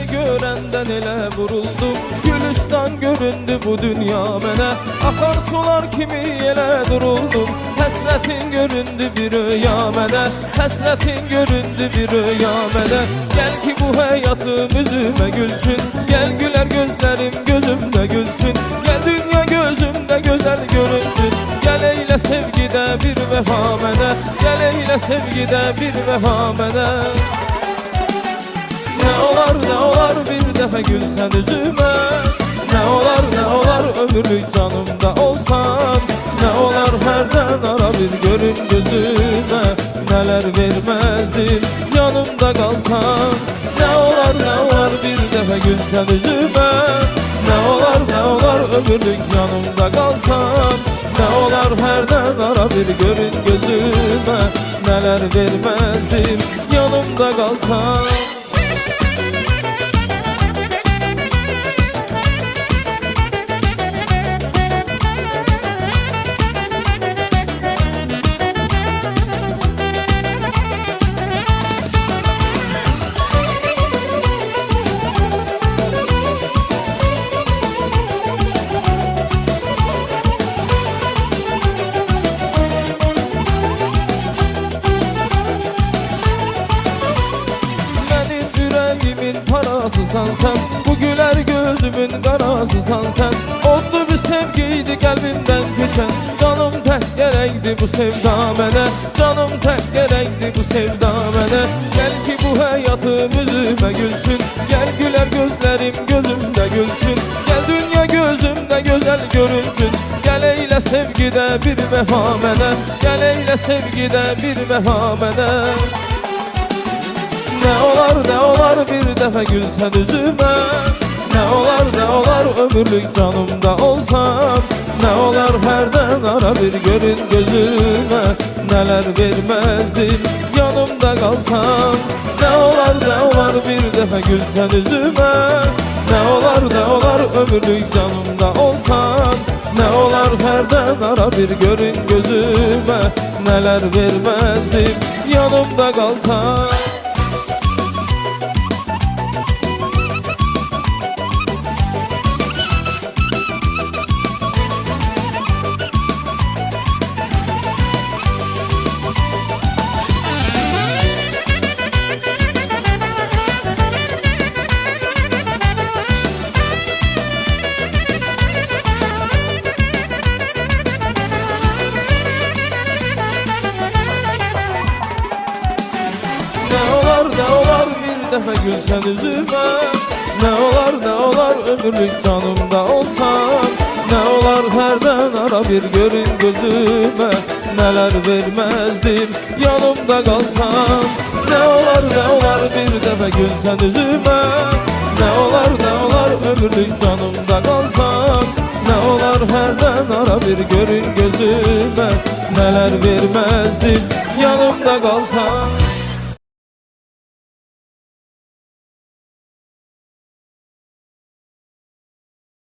seni görenden ele vuruldum. Gülistan göründü bu dünya mənə, axar sular kimi elə duruldum. Həsrətin göründü bir rüya mənə, həsrətin göründü bir rüya mənə. Gəl ki bu həyatım üzümə gülsün, gəl gülər gözlərim gözümdə gülsün. Gəl dünya gözümdə gözəl görünsün, gəl eylə sevgidə bir vəfa mənə, gəl eylə sevgidə bir vəfa mənə. Ne olar bir dəfə gülsən üzümə, ne olar ömürlük canımda olsan. Ne olar hərdən ara bir görün gözümə, nələr verməzdim yanımda qalsan. Ne olar bir dəfə gülsən üzümə, ne olar ömürlük yanımda qalsan. Ne olar hərdən ara bir görün gözümə, nələr verməzdim yanımda qalsan. Parasısan sen, bu güler gözümün karasısan sen. Oldu bir sevgiydi kalbimden geçen, canım tek gerekti bu sevda mənə, canım tek gerekti bu sevda mənə. Gel ki bu hayatım üzüme gülsün, gel güler gözlerim gözümde gülsün. Gel dünya gözümde güzel görünsün, gel eyle sevgide bir vefa mənə, gel eyle sevgide bir vefa mənə. Ne olar bir dəfə gülsən üzümə, ne olar ömürlük canımda olsan. Ne olar hərdən ara bir görün gözümə, nələr verməzdim yanımda qalsan. Ne olar bir dəfə gülsən üzümə, ne olar ömürlük canımda olsan. Ne olar hərdən ara bir görün gözümə, nələr verməzdim yanımda qalsan. Dəfə gülsən üzümə, ne olar ömürlük canımda olsan. Ne olar hərdən ara bir görün gözümə, nələr verməzdim yanımda qalsan. Ne olar bir dəfə gülsən üzümə, ne olar ömürlük canımda qalsan. Ne olar hərdən ara bir görün gözümə, nələr verməzdim yanımda qalsan.